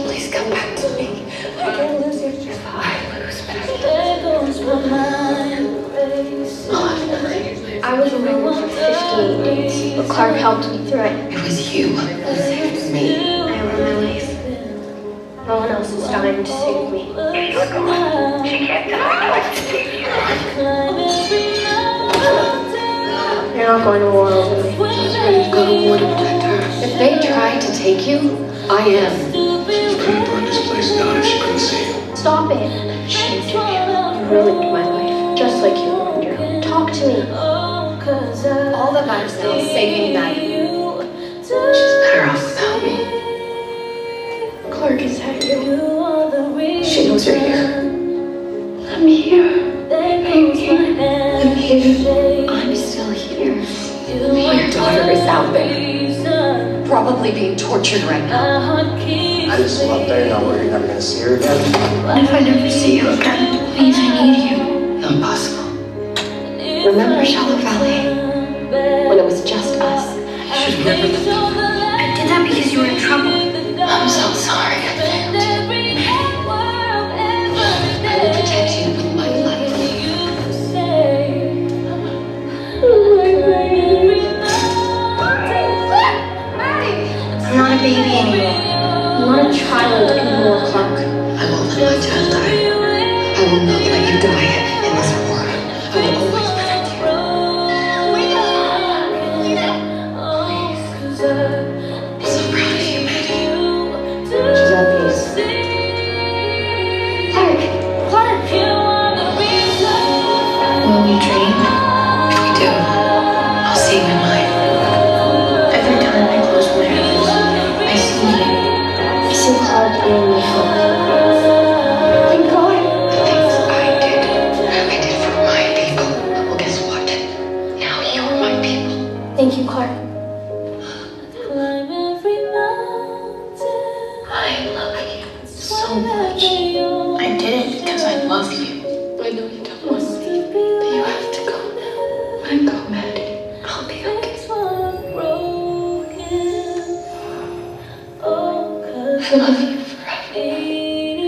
Please come back to me. I can't lose you. I lose back. I was alone for 15 days, but Clarke helped me through it. It was you who saved me. I owe my life. No one else is dying to save me. If you're gone, she can't try to save you. You're not going to war over me. She's ready to go to war to protect her. If they tried to take you, I am. She couldn't burn this place down if she couldn't see you. Stop it. She did. You ruined my life, just like you ruined your own. Talk to me. All that matters now is saving Madi. She's better off without me. Clarke, is that you? She knows you're here. I'm here. I'm here. I'm still here. Your daughter is out there. Probably being tortured right now. I just love there, not worried you're never gonna see her again. What if I never see you again? It means I need you. Impossible. Remember Shallow Valley? When it was just us? I should have never lived over. I did that because you were in trouble. I'm so sorry I failed you. I will protect you with my life. I'm not a baby anymore. I'm not a child anymore, Clarke. I won't let my child die. I will not let you die in this war. I will always protect you. Please. I'm so proud of you, Madi. She's at peace. Clarke! Clarke! Will we dream? If we do, I'll see you in mine. Every time I close my eyes, I see you. I see Clarke in me hope. Thank God. The things I did for my people. Well, guess what? Now you're my people. Thank you, Clarke. I love you so much. I did it because I love you. I know you don't want to leave, but you have to go now. I go, Madi. I'll be okay. I love you forever. I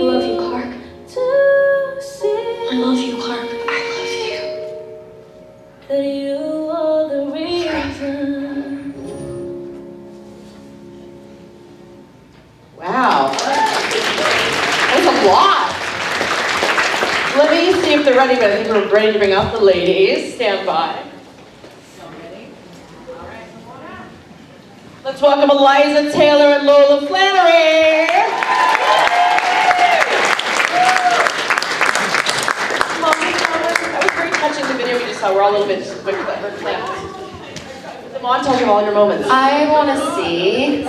love you, Clarke. I love you, Clarke. I love you. Wow. That was a lot. Let me see if they're ready, but I think we're ready to bring up the ladies. Stand by. Let's welcome Eliza Taylor and Lola Flanery. That was very touching, the video we just saw. We're all a little bit clamped. The montage of all your moments. I want to see.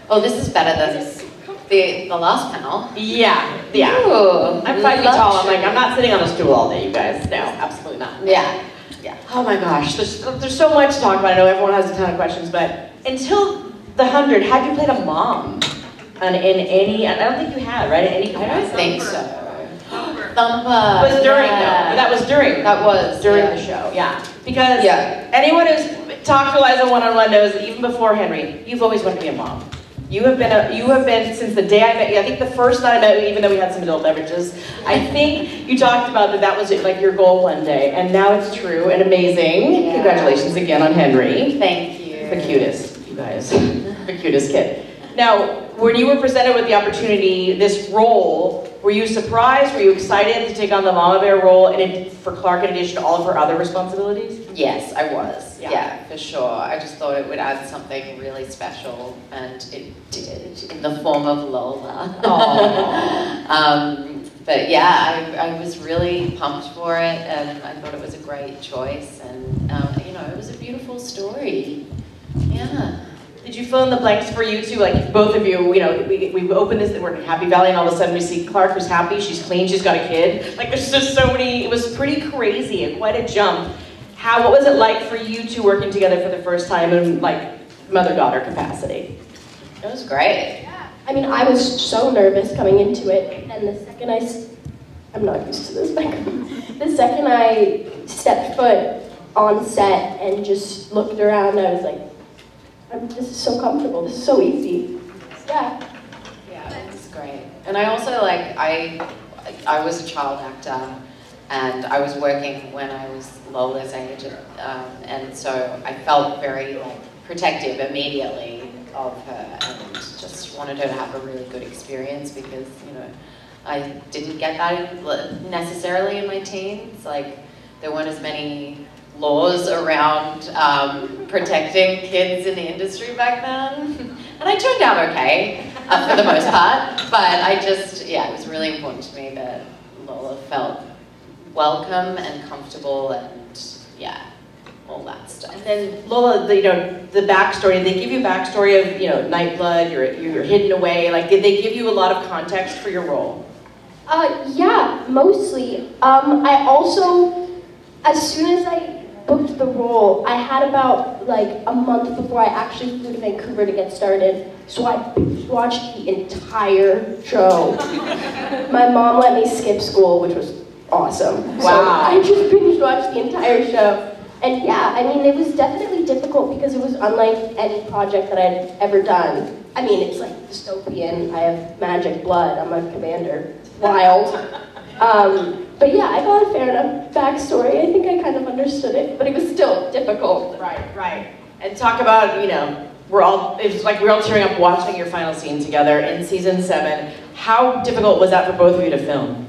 Oh, this is better than the last panel. Yeah. Ooh, I'm 5 feet tall. I'm not sitting on a stool all day, you guys. No, absolutely not. Yeah. Oh my gosh, there's so much to talk about. I know everyone has a ton of questions, but until the 100, had you played a mom in any? I don't think you had, right? Any? I don't think so. Thumper. Thumper. Was during yeah. though. That was during. That was during yeah. the show. Yeah. Because anyone who's talked to Eliza one-on-one knows that even before Henry, you've always wanted to be a mom. You have been since the day I met you. I think the first night I met you, even though we had some adult beverages, I think you talked about that was like your goal one day, and now it's true and amazing. Yeah. Congratulations again on Henry. Thank you. The cutest, you guys. The cutest kid. Now, when you were presented with the opportunity, this role, were you surprised? Were you excited to take on the Mama Bear role for Clarke in addition to all of her other responsibilities? Yes, I was. Yeah, for sure. I just thought it would add something really special, and it did in the form of Lola. But yeah, I was really pumped for it, and I thought it was a great choice, and you know, it was a beautiful story. Yeah. Did you fill in the blanks for you two, like both of you, we opened this, we're in Happy Valley, and all of a sudden we see Clarke who's happy, she's clean, she's got a kid. Like there's just so many, it was pretty crazy and quite a jump. What was it like for you two working together for the first time in like mother-daughter capacity? It was great. I mean, I was so nervous coming into it, and the second I I'm not used to this. The second I stepped foot on set and just looked around, I was like, this is so comfortable, this is so easy. Yeah. Yeah, it was great. And I also I was a child actor, and I was working when I was Lola's age, and so I felt very protective immediately of her, and just wanted her to have a really good experience because I didn't get that necessarily in my teens. There weren't as many laws around protecting kids in the industry back then. And I turned out okay, for the most part. But it was really important to me that Lola felt welcome and comfortable and, all that stuff. And then Lola, the backstory, they give you backstory of, Nightblood, you're hidden away. Did they give you a lot of context for your role? Yeah, mostly. I also, as soon as I booked the role, I had about a month before I actually flew to Vancouver to get started, so I watched the entire show. My mom let me skip school, which was awesome. Wow. So I just binge watched the entire show. And yeah, I mean, it was definitely difficult because it was unlike any project that I'd ever done. I mean, it's dystopian, I have magic blood, I'm a commander, it's wild. But yeah, I got a fair enough backstory. I think I kind of understood it, but it was still difficult. Right. And talk about, we're all tearing up watching your final scene together in season 7. How difficult was that for both of you to film?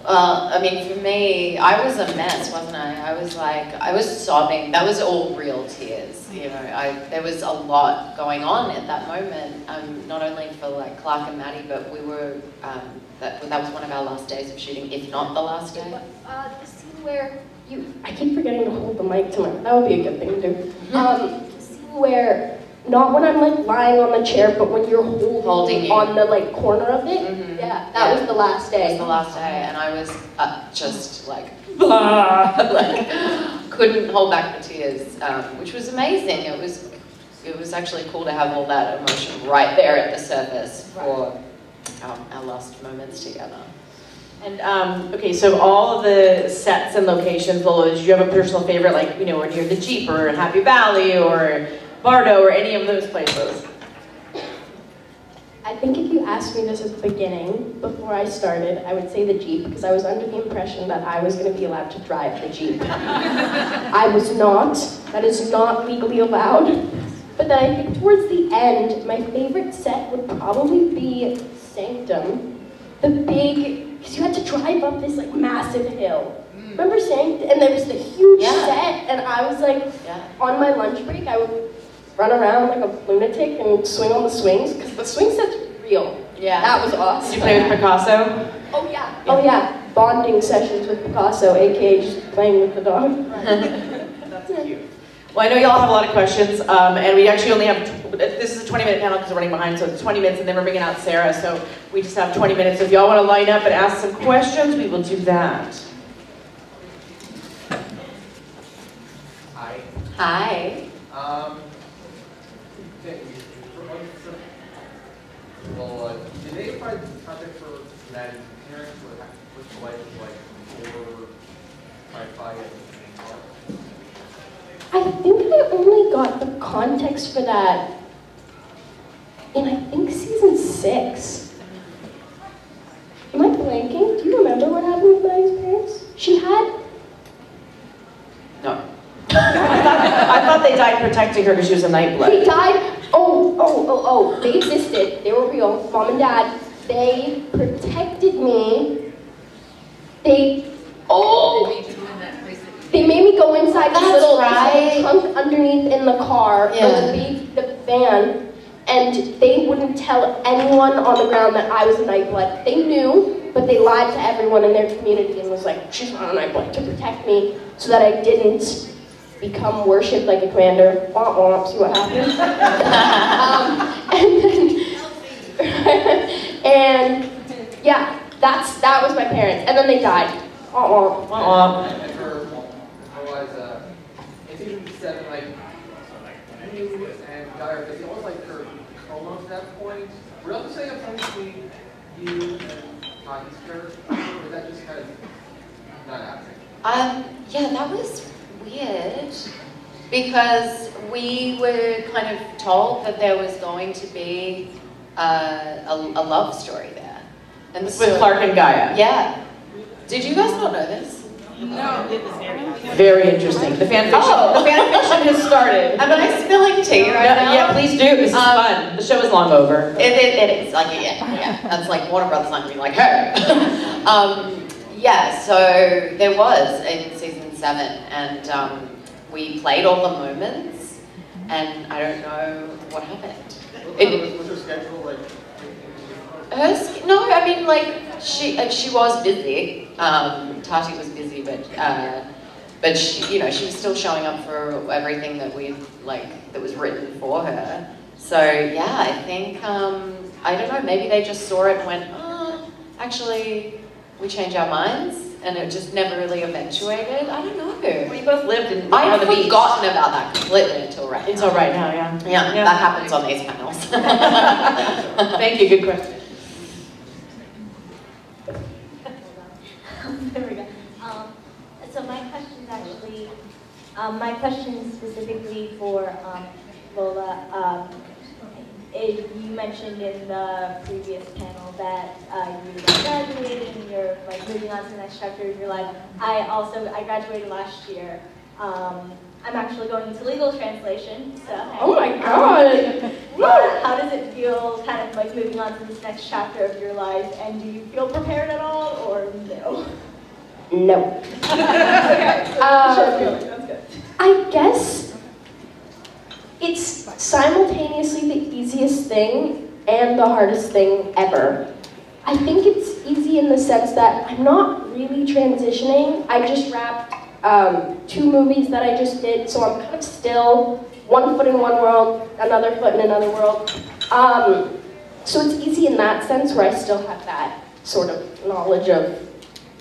Well, I mean, for me, I was a mess, wasn't I? I was sobbing. That was all real tears, there was a lot going on at that moment, not only for Clarke and Madi, but we were, that was one of our last days of shooting, if not the last day. The scene where I keep forgetting to hold the mic to that would be a good thing to do. The scene where, not when I'm lying on the chair, but when you're holding on the corner of it. Mm-hmm. Yeah, that was the last day. It was the last day, and I was just blah, couldn't hold back the tears, which was amazing. It was actually cool to have all that emotion right there at the surface for our last moments together. And okay, so all of the sets and locations, Lola, did you have a personal favorite, when you're the Jeep or Happy Valley or Bardo or any of those places? I think if you asked me this at the beginning, before I started, I would say the Jeep, because I was under the impression that I was going to be allowed to drive the Jeep. I was not. That is not legally allowed. But then I think towards the end, my favorite set would probably be Sanctum. The big, because you had to drive up this massive hill. Remember Sanctum? And there was the huge set, and I was on my lunch break, I would run around like a lunatic and swing on the swings, because the swing set's real. Yeah. That was awesome. Did you play with Picasso? Oh yeah. Oh yeah. Bonding sessions with Picasso, aka just playing with the dog. That's cute. Well, I know y'all have a lot of questions, and we actually only have, this is a 20-minute panel because we're running behind, so it's 20 minutes, and then we're bringing out Sarah, so we just have 20 minutes. So if y'all want to line up and ask some questions, we will do that. Hi. Hi. Well, did they provide contact for Madi's parents, or what's the life before Wi-Fi and Clarke? I think I only got the context for that in, I think, season 6. Am I blanking? Do you remember what happened with Madi's parents? She had... No. I thought they died protecting her because she was a Nightblood. They died... Oh, they existed. They were real. Mom and Dad, they protected me. They made me go inside this little trunk underneath in the car, or the van, and they wouldn't tell anyone on the ground that I was a Nightblood. They knew, but they lied to everyone in their community and was like, she's not a Nightblood, to protect me, so that I didn't become worshipped like a commander. Womp womp, see what happens. And yeah, that was my parents, and then they died. And for Eliza, in season 7, you and Dyer, it's almost like they're almost at that point. We're also saying a point between you and Tati's character, or was that just kind of not happening? Yeah, that was weird because we were kind of told that there was going to be a love story there. And With Clarke and Gaia. Yeah. Did you guys not know this? No, it was very interesting. The fan fiction has started. Am I spilling tea right now? Yeah, please do. This is fun. The show is long over. It is. Like, yeah. That's like Warner Brothers not gonna be like, hey. Yeah, so there was in season 7, and we played all the moments, and I don't know what happened. Was her schedule like? No, I mean, like, she was busy. Tati was busy, but she, you know, she was still showing up for everything that that was written for her. So yeah, I think I don't know. Maybe they just saw it and went, oh, actually, we change our minds, and it just never really eventuated. I don't know. We both lived in. I've forgotten about that completely until right now. Until right now, yeah. Yeah, that happens on these panels. Thank you. Good question. There we go. So my question is specifically for Lola. You mentioned in the previous panel that you graduated and you're like moving on to the next chapter of your life. I graduated last year. I'm actually going into legal translation, so. Oh my God! How does it feel, kind of like moving on to this next chapter of your life? And do you feel prepared at all, or no? No. Okay, so that's good. I guess it's simultaneously the easiest thing and the hardest thing ever. I think it's easy in the sense that I'm not really transitioning. I just wrapped 2 movies that I just did, so I'm kind of still one foot in one world, another foot in another world. So it's easy in that sense where I still have that sort of knowledge of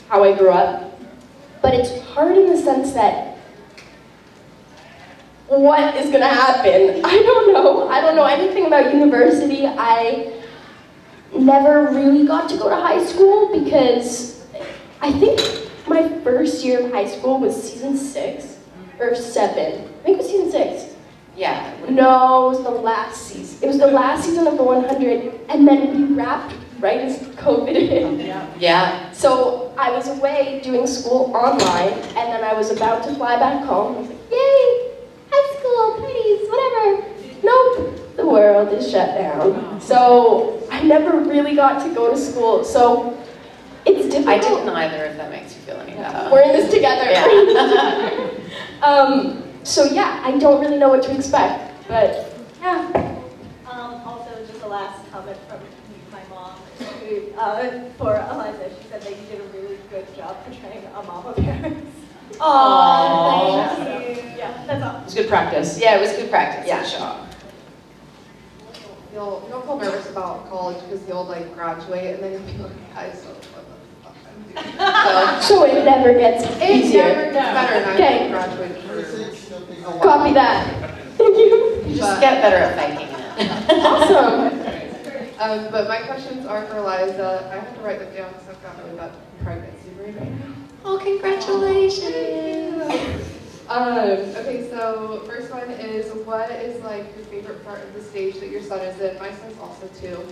how I grew up. But it's hard in the sense that what is going to happen? I don't know. I don't know anything about university. I never really got to go to high school because I think my first year of high school was season 6 or 7. I think it was season 6. Yeah. No, it was the last season. It was the last season of the 100, and then we wrapped right as COVID hit. Yeah. So I was away doing school online, and then I was about to fly back home. I was like, yay, high school, parties, whatever. Nope, the world is shut down. So I never really got to go to school. So it's difficult. I didn't either, if that makes you feel any better. We're in this together. Yeah. So yeah, I don't really know what to expect, but yeah. Also, just a last comment from my mom for Eliza. She said that you did a really good job portraying a mom of parents. Aww. Thank you. Yeah, that's all. It was good practice. Yeah, it was good practice. Yeah. For sure. You'll feel nervous about college because you'll like graduate and then you'll be like, guys, what the fuck I'm doing. So it never gets easier. It never gets better, and I Okay. graduated for a while. Copy that. Thank you. You just get better at faking it. Awesome. But my questions are for Eliza. I have to write them down because I've got really bad pregnancy brain right now. Oh, congratulations! Okay, so first one is, what is like your favorite part of the stage that your son is in? My son's also 2.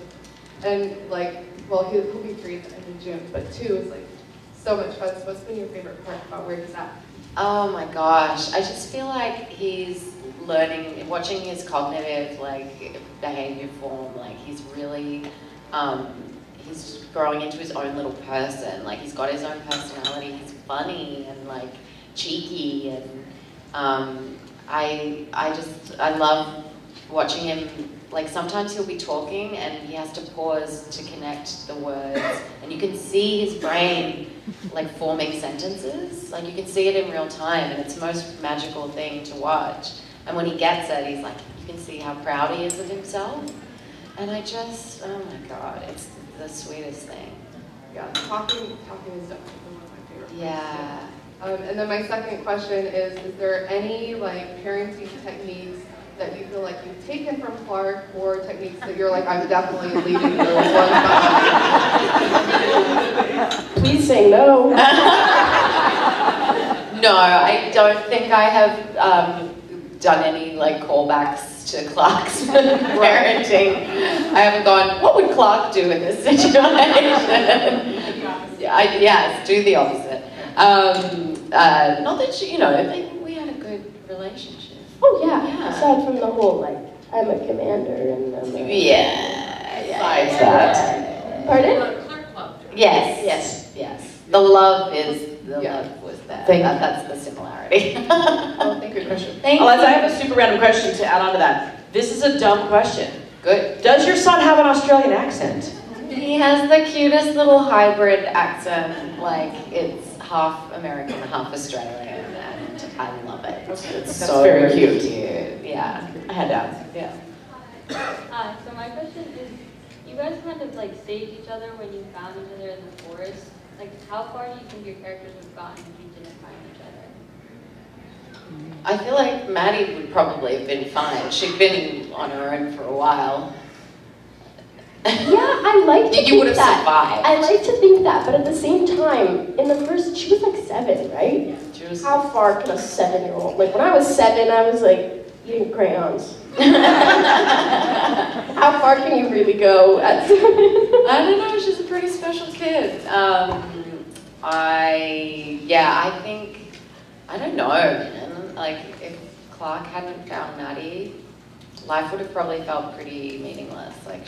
And like, well, he'll be 3 at the end of June, but 2 is like so much fun. So what's been your favorite part about where he's at? Oh my gosh, I just feel like he's learning, watching his cognitive behavior form, like he's really, he's growing into his own little person. Like he's got his own personality, he's funny and like cheeky, and I love watching him. Like sometimes he'll be talking and he has to pause to connect the words, and you can see his brain like forming sentences. Like you can see it in real time, and it's the most magical thing to watch. And when he gets it, he's like, you can see how proud he is of himself. And I just, oh my God, it's the sweetest thing. Yeah, talking is definitely one of my favorite parts. Yeah. And then my second question is there any like parenting techniques that you feel like you've taken from Clarke, or techniques that you're like, I'm definitely leaving those ones behind? Please say no. No, I don't think I have done any like callbacks to Clarke's parenting. I haven't gone, what would Clarke do in this situation? Yes, do the opposite. Not that she, you know, we had a good relationship. Oh yeah. Aside from the whole like, I'm a commander and I'm a... Besides that. Pardon? Yes. The love was there. That's the similarity. Oh, thank you. Good question. Thank Eliza, you. I have a super random question to add on to that. This is a dumb question. Good. Does your son have an Australian accent? He has the cutest little hybrid accent, like it's half American, half Australian, and I love it. It's so very cute. Yeah. I had to ask. Yeah. So my question is, you guys kind of like saved each other when you found each other in the forest. Like, how far do you think your characters would have gotten if you didn't find each other? I feel like Madi would probably have been fine. She'd been on her own for a while. Yeah, I like to think You would have that. survived. I like to think that, but at the same time, in the first, she was like 7, right? She was. How far can a 7-year-old? Like when I was 7, I was like eating crayons. How far can you really go at 7? I don't know, she's a pretty special kid. I think, I don't know, man. Like, if Clarke hadn't found Madi, life would have probably felt pretty meaningless. Like,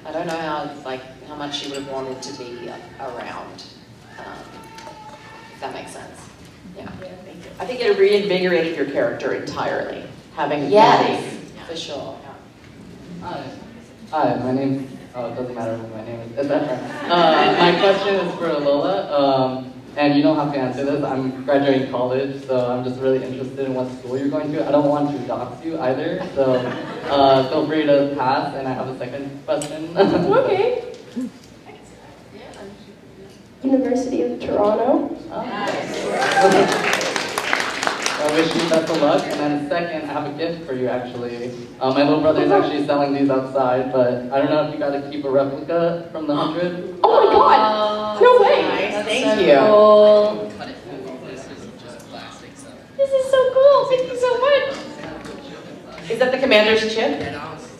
I don't know how much she would have wanted to be around, if that makes sense. Yeah. I think it reinvigorated your character entirely, having Yes, Madi. for sure. Hi, my name doesn't matter what my name is. My question is for Lola, and you don't have to answer this. I'm graduating college, so I'm just really interested in what school you're going to. I don't want to dox you either, so feel free to pass. And I have a second question. Okay. University of Toronto. I wish you best of luck. And then second, I have a gift for you actually. My little brother is actually selling these outside, but I don't know if you got to keep a replica from the 100. Oh my god! No way! Nice. Thank you. Cool. This is so cool! Thank you so much! Is that the commander's chip?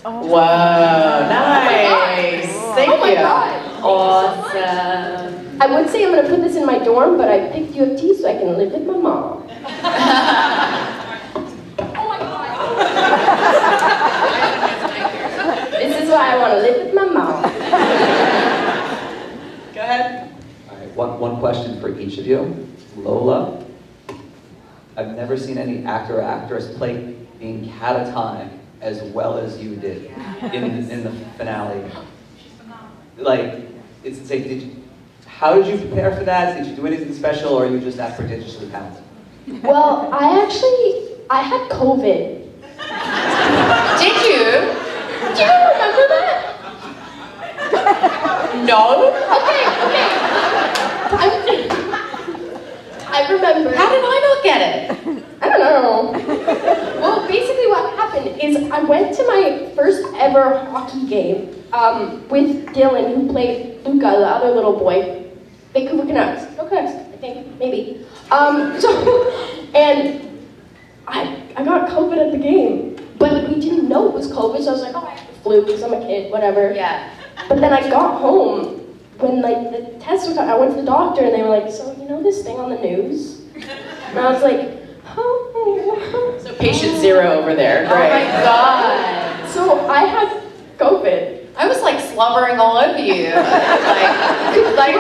Whoa, nice. Thank Oh my you. god! Awesome. I would say I'm gonna put this in my dorm, but I picked U of T so I can live with my mom. Oh my god! This is why I want to live with my mom. Go ahead. All right, one question for each of you. Lola, I've never seen any actor or actress play being catatonic as well as you did in the finale. Like, it's insane. How did you prepare for that? Did you do anything special, or are you just that prodigiously talented? Well, I had COVID. Did you? Do you remember that? No. Okay. I remember. How did I not get it? I don't know. Well, basically what happened is I went to my first ever hockey game with Dylan, who played Luca, the other little boy. Vancouver Canucks. Go Canucks, I think, maybe. And I got COVID at the game, but we didn't know it was COVID, so I was like, oh, I have the flu because I'm a kid, whatever. Yeah. But then I got home when like the test was, I went to the doctor and they were like, so you know this thing on the news? And I was like, oh. So patient 0 over there. Oh Great. my god. So I had COVID. I was like slobbering all over you. like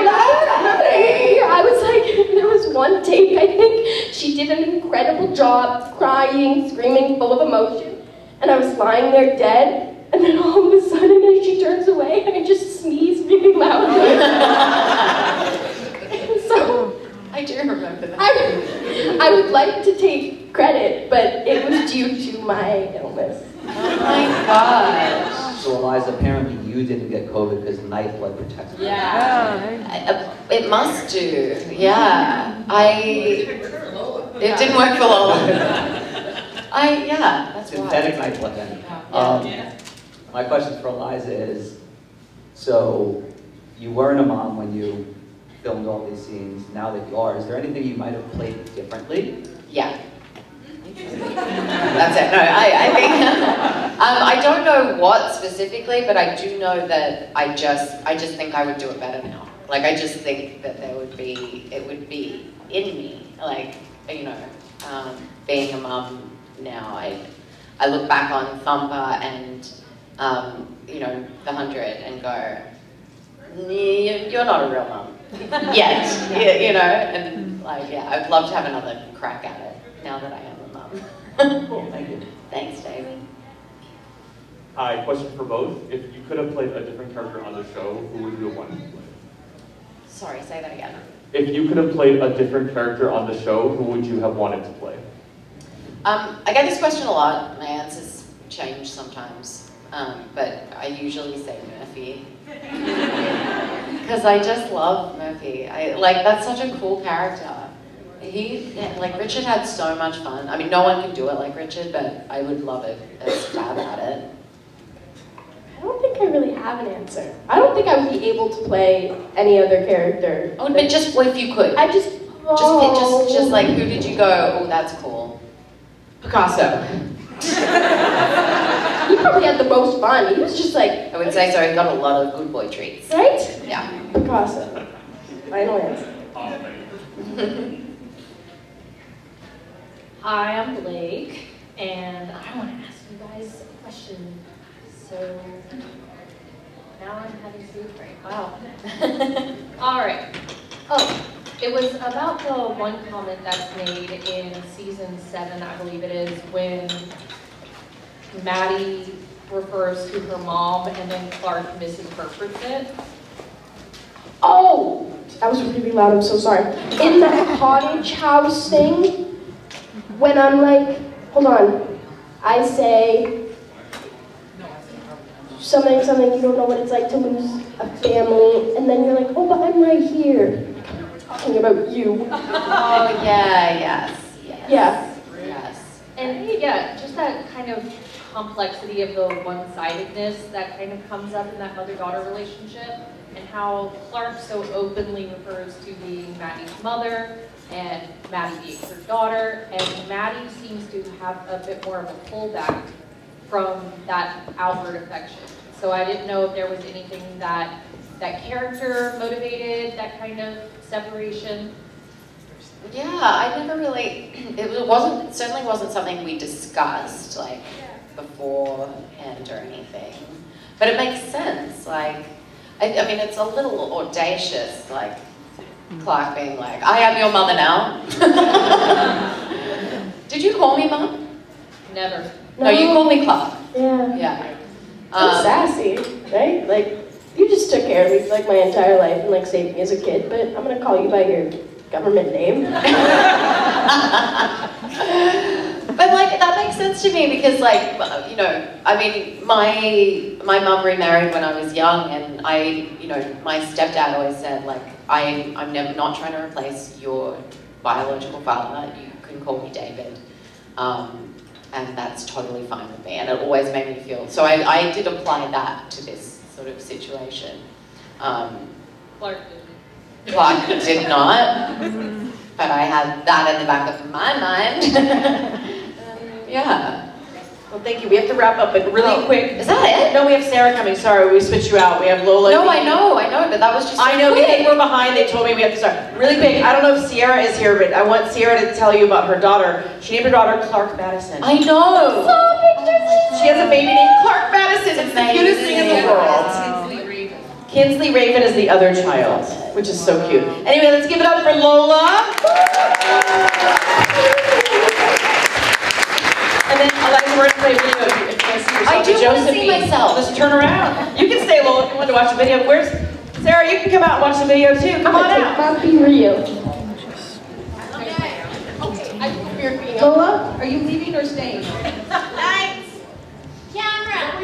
I was like, there was one take, I think, she did an incredible job, crying, screaming, full of emotion, and I was lying there dead, and then all of a sudden, as she turns away, I just sneezed really loudly. So, I do remember that. I would like to take credit, but it was due to my illness. Oh my gosh. So Eliza, apparently you didn't get COVID because nightblood protected you. Yeah. It must do. Yeah. It didn't work for Lola. Yeah, that's synthetic why. night then. My question for Eliza is, so you weren't a mom when you filmed all these scenes. Now that you are, is there anything you might have played differently? Yeah. That's it. No, I think I don't know what specifically, but I do know that I just think I would do it better now. Like I just think that it would be in me. Like being a mom now, I look back on Thumper and The 100 and go, you're not a real mom yet, and I'd love to have another crack at it now that I am a mom. Cool, thank you. Thanks, Davey. Hi, question for both. If you could have played a different character on the show, who would you have wanted to play? Sorry, say that again. If you could have played a different character on the show, who would you have wanted to play? I get this question a lot. My answers change sometimes, but I usually say Murphy. Because I just love Murphy. That's such a cool character. Richard had so much fun. I mean, no one can do it like Richard, but I would love it as a stab at it. I don't think I really have an answer. I don't think I would be able to play any other character. Oh, but just if you could. Just like, who did you go, oh, that's cool? Picasso. He probably had the most fun. He was just like... I would say so. He got a lot of good boy treats. Right? Yeah. Picasso. Final answer. Hi, I'm Blake, and I want to ask you guys a question. So, now I'm having food break. Wow. All right. Oh, it was about the one comment that's made in season 7, I believe it is, when Madi refers to her mom and then Clarke misinterprets it. Oh! That was really loud, I'm so sorry. In the cottage house thing, when I'm like, hold on, I say something, you don't know what it's like to lose a family, and then you're like, oh, but I'm right here. I'm talking about you. Oh, yeah, yes. Yeah. Yes. And yeah, just that kind of complexity of the one-sidedness that kind of comes up in that mother-daughter relationship, and how Clarke so openly refers to being Madi's mother, and Madi being her daughter, and Madi seems to have a bit more of a pullback from that outward affection. So I didn't know if there was anything that character motivated, that kind of separation. Yeah, I never really, it certainly wasn't something we discussed, like, beforehand or anything. But it makes sense, like, I mean, it's a little audacious, like, Clarke being like, I am your mother now. Did you call me Mum? Never. No, you called me Clarke. Yeah. Yeah. So sassy, right? Like, you just took care of me for like my entire life and like saved me as a kid, but I'm gonna call you by your government name. But like, that makes sense to me because like, I mean, my mum remarried when I was young, and my stepdad always said like, I'm never not trying to replace your biological father. You can call me David. And that's totally fine with me, and it always made me feel, so I did apply that to this sort of situation. Clarke did not, but I had that in the back of my mind. Yeah. Well, thank you. We have to wrap up, but really quick. Is that it? No, we have Sarah coming. Sorry, we switched you out. We have Lola. No, I know, but that was just I know, we're behind. They told me we have to start. Really quick, I don't know if Sierra is here, but I want Sierra to tell you about her daughter. She named her daughter Clarke Madison. I know. She has a baby named Clarke Madison. It's the cutest thing in the world. Kinsley Raven is the other child, which is so cute. Anyway, let's give it up for Lola. And then Eliza, we're going to play video if you can see yourself. I do want to see myself. Just turn around. You can stay, Lola, if you want to watch the video. Where's Sarah? You can come out and watch the video too. Come on out. I'll be real. Okay. Lola, are you leaving or staying? Lights, camera.